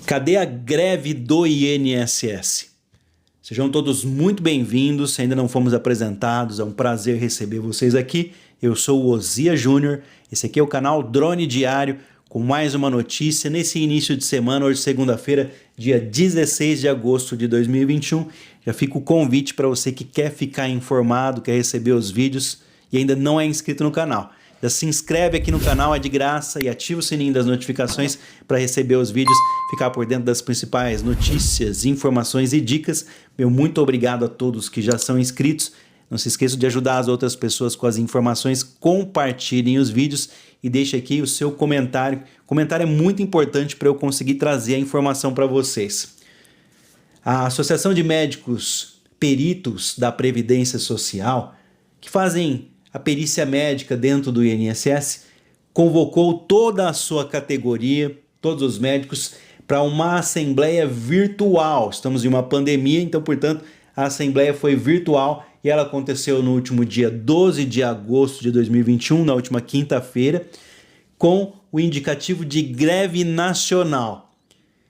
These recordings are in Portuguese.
Cadê a greve do INSS? Sejam todos muito bem-vindos, se ainda não fomos apresentados, é um prazer receber vocês aqui. Eu sou o Osias Júnior, esse aqui é o canal Drone Diário, com mais uma notícia nesse início de semana, hoje segunda-feira, dia 16 de agosto de 2021. Já fica o convite para você que quer ficar informado, quer receber os vídeos e ainda não é inscrito no canal. Já se inscreve aqui no canal, é de graça, e ativa o sininho das notificações para receber os vídeos, ficar por dentro das principais notícias, informações e dicas. Meu muito obrigado a todos que já são inscritos. Não se esqueça de ajudar as outras pessoas com as informações, compartilhem os vídeos e deixe aqui o seu comentário. O comentário é muito importante para eu conseguir trazer a informação para vocês. A Associação de Médicos Peritos da Previdência Social, que fazem a perícia médica dentro do INSS, convocou toda a sua categoria, todos os médicos, para uma assembleia virtual. Estamos em uma pandemia, então, portanto, a assembleia foi virtual e ela aconteceu no último dia 12 de agosto de 2021, na última quinta-feira, com o indicativo de greve nacional.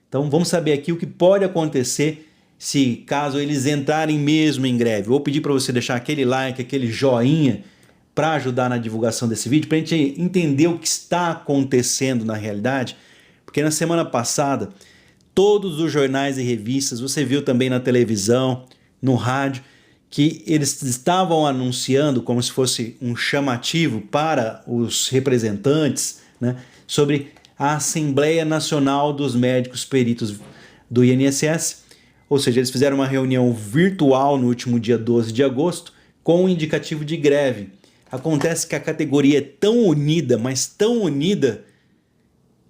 Então, vamos saber aqui o que pode acontecer se caso eles entrarem mesmo em greve. Vou pedir para você deixar aquele like, aquele joinha, para ajudar na divulgação desse vídeo, para a gente entender o que está acontecendo na realidade, porque na semana passada, todos os jornais e revistas, você viu também na televisão, no rádio, que eles estavam anunciando como se fosse um chamativo para os representantes, né, sobre a Assembleia Nacional dos Médicos Peritos do INSS, ou seja, eles fizeram uma reunião virtual no último dia 12 de agosto com o indicativo de greve. Acontece que a categoria é tão unida, mas tão unida,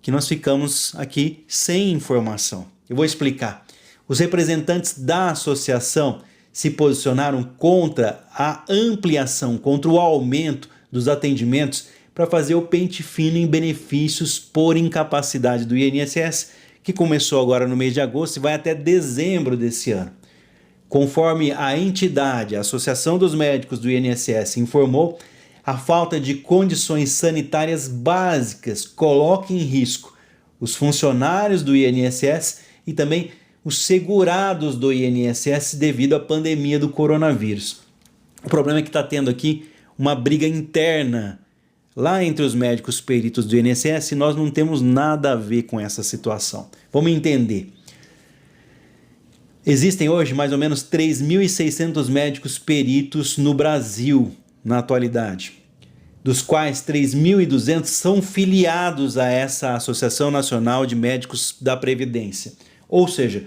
que nós ficamos aqui sem informação. Eu vou explicar. Os representantes da associação se posicionaram contra a ampliação, contra o aumento dos atendimentos para fazer o pente fino em benefícios por incapacidade do INSS, que começou agora no mês de agosto e vai até dezembro desse ano. Conforme a entidade, a Associação dos Médicos do INSS, informou, a falta de condições sanitárias básicas coloca em risco os funcionários do INSS e também os segurados do INSS devido à pandemia do coronavírus. O problema é que está tendo aqui uma briga interna lá entre os médicos peritos do INSS e nós não temos nada a ver com essa situação. Vamos entender. Existem hoje mais ou menos 3.600 médicos peritos no Brasil na atualidade, dos quais 3.200 são filiados a essa Associação Nacional de Médicos da Previdência. Ou seja,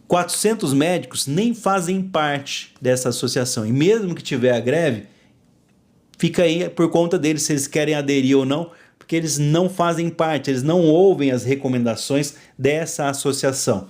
400 médicos nem fazem parte dessa associação. E mesmo que tiver a greve, fica aí por conta deles se eles querem aderir ou não, porque eles não fazem parte, eles não ouvem as recomendações dessa associação.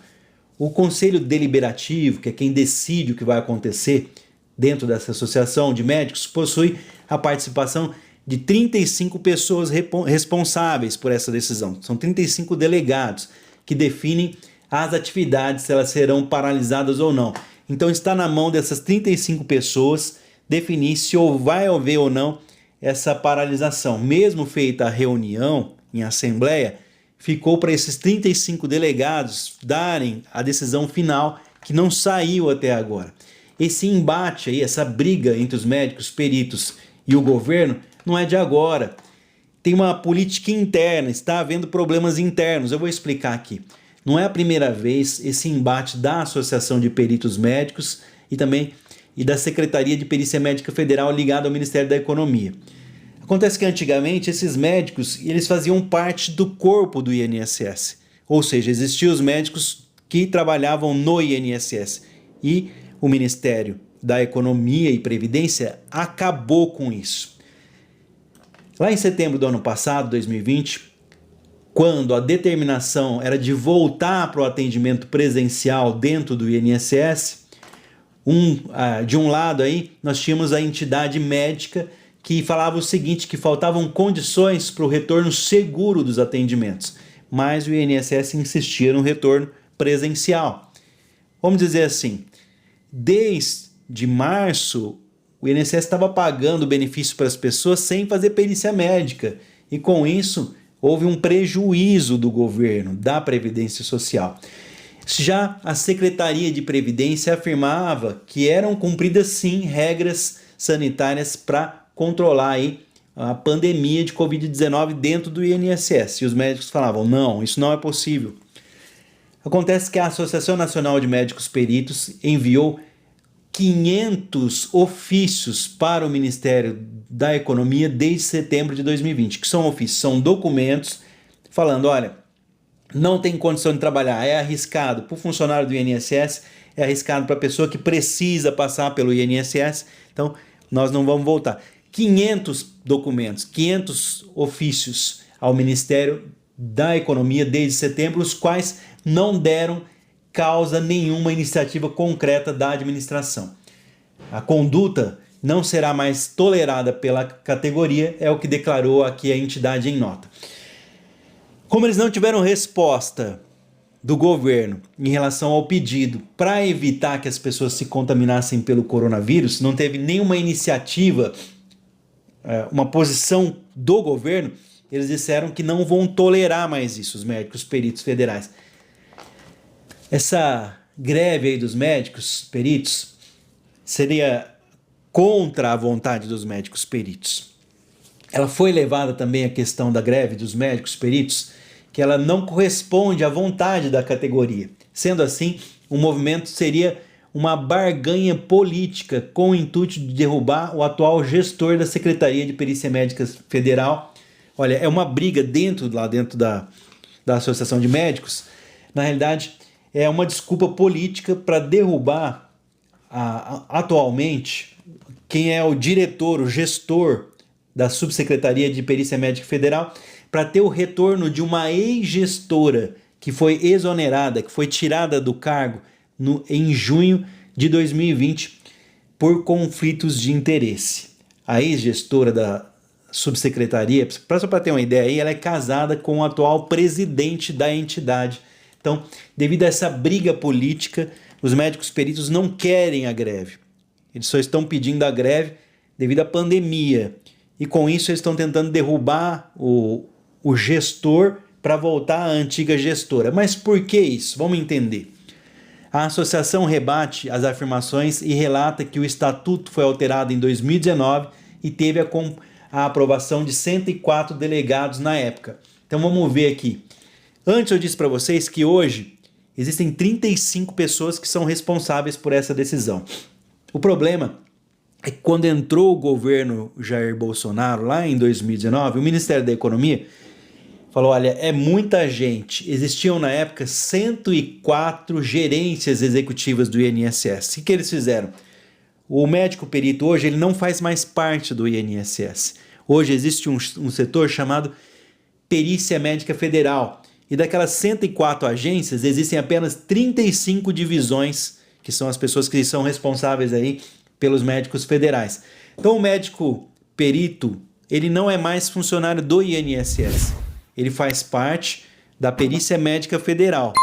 O Conselho Deliberativo, que é quem decide o que vai acontecer dentro dessa associação de médicos, possui a participação de 35 pessoas responsáveis por essa decisão. São 35 delegados que definem as atividades, se elas serão paralisadas ou não. Então está na mão dessas 35 pessoas definir se vai haver ou não essa paralisação. Mesmo feita a reunião em assembleia, ficou para esses 35 delegados darem a decisão final, que não saiu até agora. Esse embate aí, essa briga entre os médicos peritos e o governo não é de agora. Tem uma política interna, está havendo problemas internos. Eu vou explicar aqui. Não é a primeira vez esse embate da Associação de Peritos Médicos e da Secretaria de Perícia Médica Federal ligada ao Ministério da Economia. Acontece que antigamente esses médicos eles faziam parte do corpo do INSS, ou seja, existiam os médicos que trabalhavam no INSS e o Ministério da Economia e Previdência acabou com isso. Lá em setembro do ano passado, 2020, quando a determinação era de voltar para o atendimento presencial dentro do INSS, de um lado aí nós tínhamos a entidade médica que falava o seguinte, que faltavam condições para o retorno seguro dos atendimentos, mas o INSS insistia no retorno presencial. Vamos dizer assim, desde março, o INSS estava pagando benefício para as pessoas sem fazer perícia médica, e com isso houve um prejuízo do governo, da Previdência Social. Já a Secretaria de Previdência afirmava que eram cumpridas sim regras sanitárias para controlar aí a pandemia de Covid-19 dentro do INSS. E os médicos falavam, não, isso não é possível. Acontece que a Associação Nacional de Médicos Peritos enviou 500 ofícios para o Ministério da Economia desde setembro de 2020, que são ofícios, são documentos falando, olha, não tem condição de trabalhar, é arriscado para o funcionário do INSS, é arriscado para a pessoa que precisa passar pelo INSS, então nós não vamos voltar. 500 documentos, 500 ofícios ao Ministério da Economia desde setembro, os quais não deram causa nenhuma iniciativa concreta da administração. A conduta não será mais tolerada pela categoria, é o que declarou aqui a entidade em nota. Como eles não tiveram resposta do governo em relação ao pedido para evitar que as pessoas se contaminassem pelo coronavírus, não teve nenhuma iniciativa, uma posição do governo, eles disseram que não vão tolerar mais isso, os médicos peritos federais. Essa greve aí dos médicos peritos seria contra a vontade dos médicos peritos. Ela foi levada também a questão da greve dos médicos peritos, que ela não corresponde à vontade da categoria. Sendo assim, o movimento seria uma barganha política com o intuito de derrubar o atual gestor da Secretaria de Perícia Médica Federal. Olha, é uma briga lá dentro da Associação de Médicos. Na realidade, é uma desculpa política para derrubar atualmente quem é o diretor, o gestor da Subsecretaria de Perícia Médica Federal, para ter o retorno de uma ex-gestora que foi exonerada, que foi tirada do cargo em junho de 2020 por conflitos de interesse. A ex-gestora da subsecretaria, só para ter uma ideia aí, ela é casada com o atual presidente da entidade. Então, devido a essa briga política, os médicos peritos não querem a greve. Eles só estão pedindo a greve devido à pandemia. E com isso eles estão tentando derrubar o gestor para voltar à antiga gestora. Mas por que isso? Vamos entender. A associação rebate as afirmações e relata que o estatuto foi alterado em 2019 e teve a aprovação de 104 delegados na época. Então vamos ver aqui. Antes eu disse para vocês que hoje existem 35 pessoas que são responsáveis por essa decisão. O problema é que quando entrou o governo Jair Bolsonaro, lá em 2019, o Ministério da Economia falou, olha, é muita gente. Existiam na época 104 gerências executivas do INSS. O que eles fizeram? O médico perito hoje ele não faz mais parte do INSS. Hoje existe um setor chamado Perícia Médica Federal. E daquelas 104 agências, existem apenas 35 divisões, que são as pessoas que são responsáveis aí pelos médicos federais. Então o médico perito, ele não é mais funcionário do INSS. Ele faz parte da Perícia Médica Federal.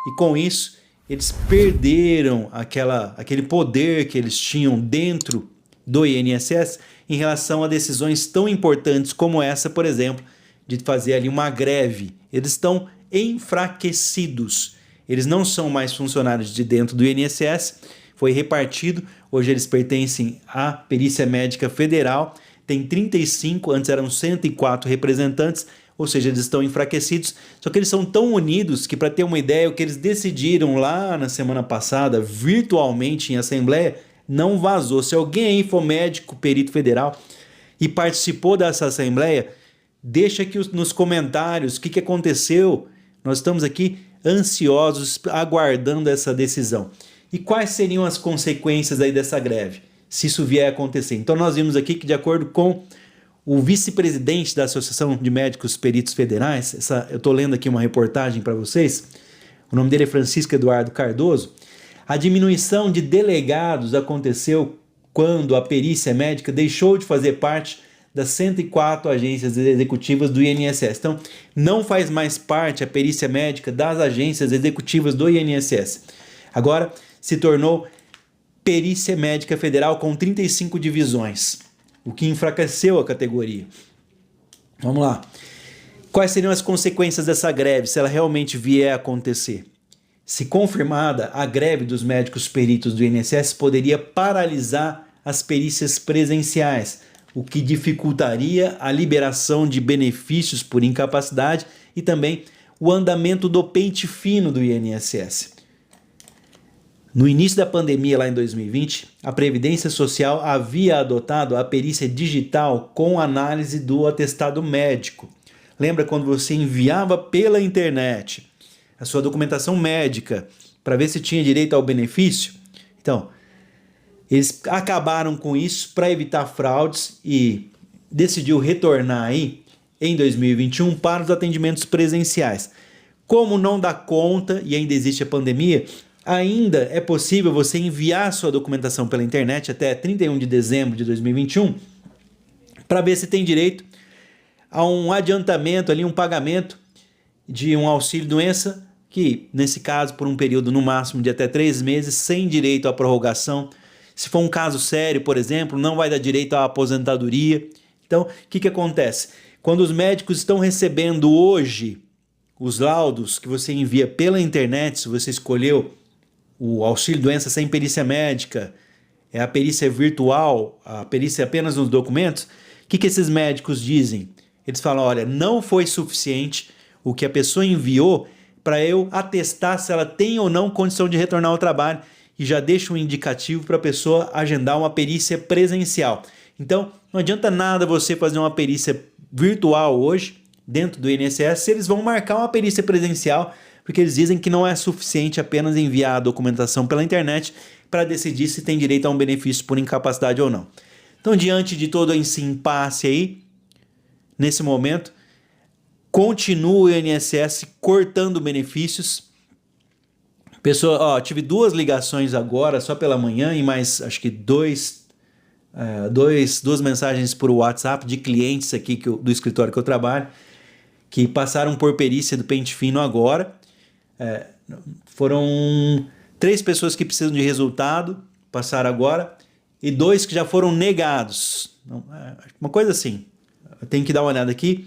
E com isso, eles perderam aquele poder que eles tinham dentro do INSS em relação a decisões tão importantes como essa, por exemplo, de fazer ali uma greve. Eles estão enfraquecidos. Eles não são mais funcionários de dentro do INSS, foi repartido, hoje eles pertencem à Perícia Médica Federal, tem 35, antes eram 104 representantes, ou seja, eles estão enfraquecidos, só que eles são tão unidos que, para ter uma ideia, o que eles decidiram lá na semana passada, virtualmente em assembleia, não vazou. Se alguém aí for médico, perito federal e participou dessa assembleia, deixa aqui nos comentários o que aconteceu. Nós estamos aqui ansiosos, aguardando essa decisão. E quais seriam as consequências aí dessa greve, se isso vier a acontecer? Então nós vimos aqui que, de acordo com o vice-presidente da Associação de Médicos Peritos Federais, eu estou lendo aqui uma reportagem para vocês, o nome dele é Francisco Eduardo Cardoso, a diminuição de delegados aconteceu quando a perícia médica deixou de fazer parte das 104 agências executivas do INSS. Então, não faz mais parte a perícia médica das agências executivas do INSS. Agora, se tornou Perícia Médica Federal com 35 divisões, o que enfraqueceu a categoria. Vamos lá. quais seriam as consequências dessa greve, se ela realmente vier a acontecer? Se confirmada, a greve dos médicos peritos do INSS poderia paralisar as perícias presenciais, o que dificultaria a liberação de benefícios por incapacidade e também o andamento do pente fino do INSS. No início da pandemia, lá em 2020, a Previdência Social havia adotado a perícia digital com análise do atestado médico. Lembra quando você enviava pela internet a sua documentação médica para ver se tinha direito ao benefício? Então, eles acabaram com isso para evitar fraudes e decidiu retornar aí em 2021 para os atendimentos presenciais. Como não dá conta e ainda existe a pandemia, ainda é possível você enviar sua documentação pela internet até 31 de dezembro de 2021 para ver se tem direito a um adiantamento, ali, um pagamento de um auxílio-doença, que nesse caso por um período no máximo de até 3 meses, sem direito à prorrogação. Se for um caso sério, por exemplo, não vai dar direito à aposentadoria. Então, o que acontece? Quando os médicos estão recebendo hoje os laudos que você envia pela internet, se você escolheu o auxílio-doença sem perícia médica, é a perícia virtual, a perícia apenas nos documentos, o que esses médicos dizem? Eles falam, olha, não foi suficiente o que a pessoa enviou para eu atestar se ela tem ou não condição de retornar ao trabalho e já deixa um indicativo para a pessoa agendar uma perícia presencial. Então, não adianta nada você fazer uma perícia virtual hoje dentro do INSS se eles vão marcar uma perícia presencial, porque eles dizem que não é suficiente apenas enviar a documentação pela internet para decidir se tem direito a um benefício por incapacidade ou não. Então, diante de todo esse impasse aí, nesse momento, continua o INSS cortando benefícios. Pessoa, tive 2 ligações agora, só pela manhã, e mais, acho que 2 mensagens por WhatsApp de clientes aqui do escritório que eu trabalho, que passaram por perícia do pente fino agora. Foram 3 pessoas que precisam de resultado, passaram agora, e 2 que já foram negados. Uma coisa assim, eu tenho que dar uma olhada aqui.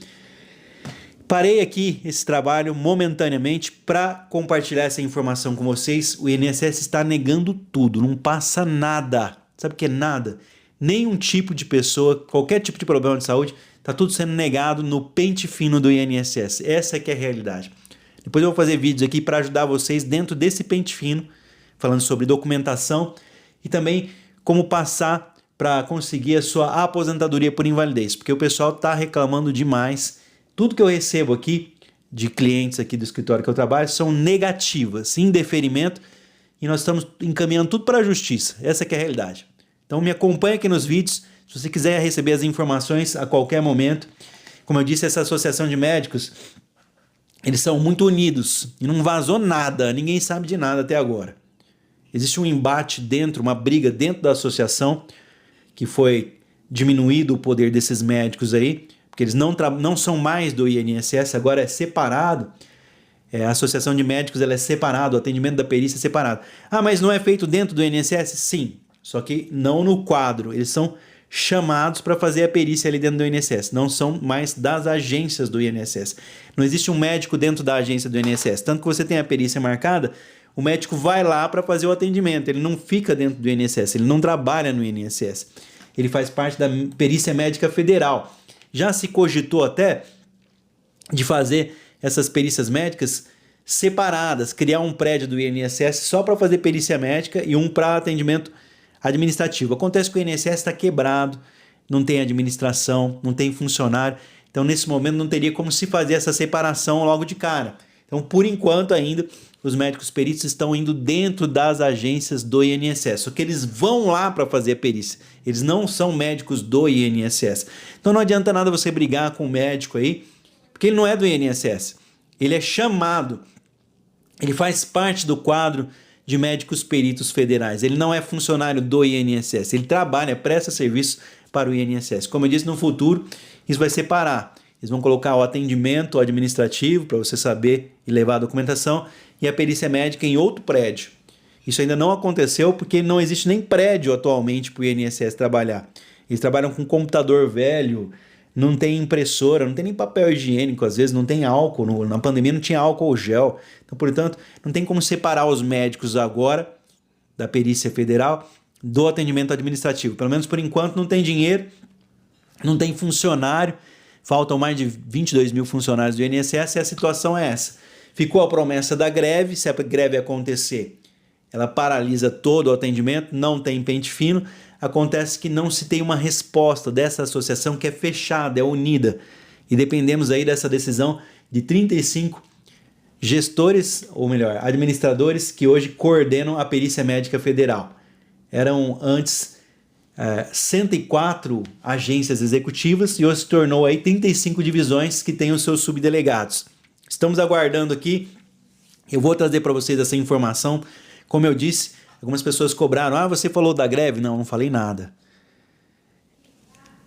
Parei aqui esse trabalho momentaneamente para compartilhar essa informação com vocês. O INSS está negando tudo, não passa nada. Sabe o que é nada? Nenhum tipo de pessoa, qualquer tipo de problema de saúde, está tudo sendo negado no pente fino do INSS. Essa que é a realidade. Depois eu vou fazer vídeos aqui para ajudar vocês dentro desse pente fino, falando sobre documentação e também como passar para conseguir a sua aposentadoria por invalidez, porque o pessoal está reclamando demais. Tudo que eu recebo aqui de clientes aqui do escritório que eu trabalho são negativas, em deferimento, e nós estamos encaminhando tudo para a justiça. Essa que é a realidade. Então me acompanha aqui nos vídeos, se você quiser receber as informações a qualquer momento. Como eu disse, essa associação de médicos, eles são muito unidos e não vazou nada, ninguém sabe de nada até agora. Existe um embate dentro, uma briga dentro da associação, que foi diminuído o poder desses médicos aí, porque eles não são mais do INSS, agora é separado. A associação de médicos ela é separado, o atendimento da perícia é separado. Mas não é feito dentro do INSS? Sim, só que não no quadro. Eles são chamados para fazer a perícia ali dentro do INSS, não são mais das agências do INSS. Não existe um médico dentro da agência do INSS, tanto que você tem a perícia marcada, o médico vai lá para fazer o atendimento, ele não fica dentro do INSS, ele não trabalha no INSS, ele faz parte da perícia médica federal. Já se cogitou até de fazer essas perícias médicas separadas, criar um prédio do INSS só para fazer perícia médica e um para atendimento administrativo. Acontece que o INSS está quebrado, não tem administração, não tem funcionário, então nesse momento não teria como se fazer essa separação logo de cara. Então, por enquanto ainda, os médicos peritos estão indo dentro das agências do INSS, só que eles vão lá para fazer a perícia, eles não são médicos do INSS. Então não adianta nada você brigar com o médico aí, porque ele não é do INSS, ele é chamado, ele faz parte do quadro de médicos peritos federais, ele não é funcionário do INSS, ele trabalha, presta serviço para o INSS. Como eu disse, no futuro isso vai separar. Eles vão colocar o atendimento administrativo para você saber e levar a documentação e a perícia médica em outro prédio. Isso ainda não aconteceu porque não existe nem prédio atualmente para o INSS trabalhar. Eles trabalham com computador velho, não tem impressora, não tem nem papel higiênico, às vezes não tem álcool, na pandemia não tinha álcool gel. Então, portanto, não tem como separar os médicos agora da perícia federal do atendimento administrativo. Pelo menos por enquanto não tem dinheiro, não tem funcionário, faltam mais de 22 mil funcionários do INSS e a situação é essa. Ficou a promessa da greve, se a greve acontecer, ela paralisa todo o atendimento, não tem pente fino. Acontece que não se tem uma resposta dessa associação que é fechada, é unida. E dependemos aí dessa decisão de 35 gestores, ou melhor, administradores que hoje coordenam a Perícia Médica Federal. Eram antes 104 agências executivas e hoje se tornou aí 35 divisões que têm os seus subdelegados. Estamos aguardando aqui, eu vou trazer para vocês essa informação. Como eu disse, algumas pessoas cobraram, você falou da greve? Não, não falei nada.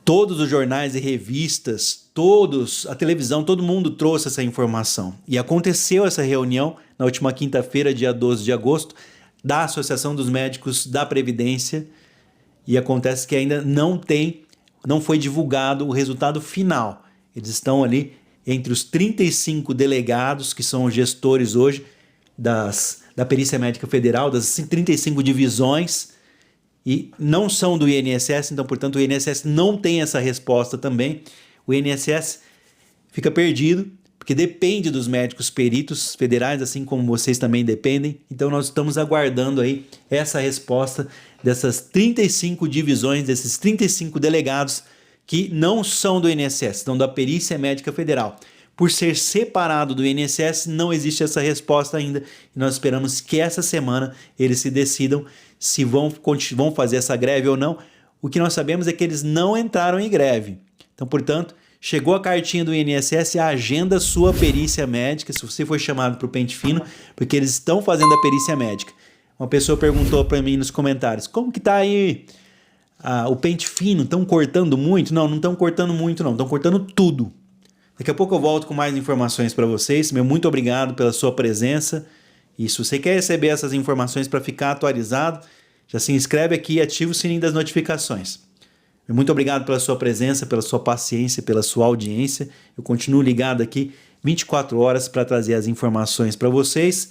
Todos os jornais e revistas, a televisão, todo mundo trouxe essa informação. E aconteceu essa reunião na última quinta-feira, dia 12 de agosto, da Associação dos Médicos da Previdência. E acontece que ainda não foi divulgado o resultado final. Eles estão ali entre os 35 delegados, que são os gestores hoje da Perícia Médica Federal, das 35 divisões, e não são do INSS, então, portanto, o INSS não tem essa resposta também. O INSS fica perdido, porque depende dos médicos peritos federais, assim como vocês também dependem. Então, nós estamos aguardando aí essa resposta dessas 35 divisões, desses 35 delegados que não são do INSS, são da Perícia Médica Federal. Por ser separado do INSS, não existe essa resposta ainda. E nós esperamos que essa semana eles se decidam se vão fazer essa greve ou não. O que nós sabemos é que eles não entraram em greve. Então, portanto, chegou a cartinha do INSS, agenda sua perícia médica, se você foi chamado para o pente fino, porque eles estão fazendo a perícia médica. Uma pessoa perguntou para mim nos comentários, como que está aí o pente fino? Estão cortando muito? Não, não estão cortando muito não, estão cortando tudo. Daqui a pouco eu volto com mais informações para vocês. Meu muito obrigado pela sua presença. E se você quer receber essas informações para ficar atualizado, já se inscreve aqui e ativa o sininho das notificações. Meu muito obrigado pela sua presença, pela sua paciência, pela sua audiência. Eu continuo ligado aqui 24 horas para trazer as informações para vocês.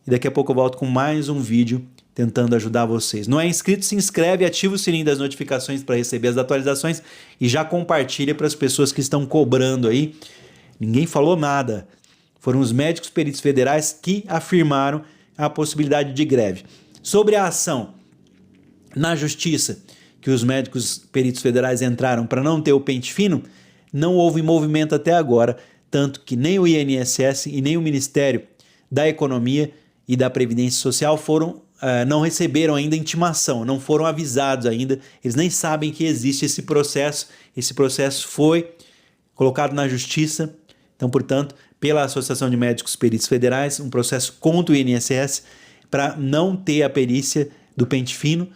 E daqui a pouco eu volto com mais um vídeo tentando ajudar vocês. Não é inscrito? Se inscreve, ativa o sininho das notificações para receber as atualizações e já compartilha para as pessoas que estão cobrando aí. Ninguém falou nada. Foram os médicos peritos federais que afirmaram a possibilidade de greve. Sobre a ação na justiça que os médicos peritos federais entraram para não ter o pente fino, não houve movimento até agora, tanto que nem o INSS e nem o Ministério da Economia e da Previdência Social não receberam ainda intimação, não foram avisados ainda, eles nem sabem que existe esse processo. Esse processo foi colocado na justiça, então, portanto, pela Associação de Médicos Peritos Federais, um processo contra o INSS para não ter a perícia do pente fino.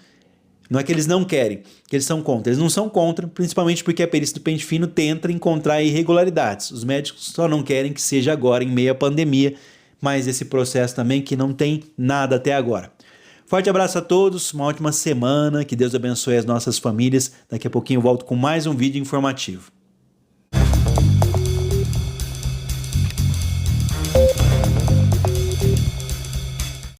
Não é que eles não querem, que eles são contra. Eles não são contra, principalmente porque a perícia do pente fino tenta encontrar irregularidades. Os médicos só não querem que seja agora, em meio à pandemia, mas esse processo também que não tem nada até agora. Forte abraço a todos, uma ótima semana, que Deus abençoe as nossas famílias. Daqui a pouquinho eu volto com mais um vídeo informativo.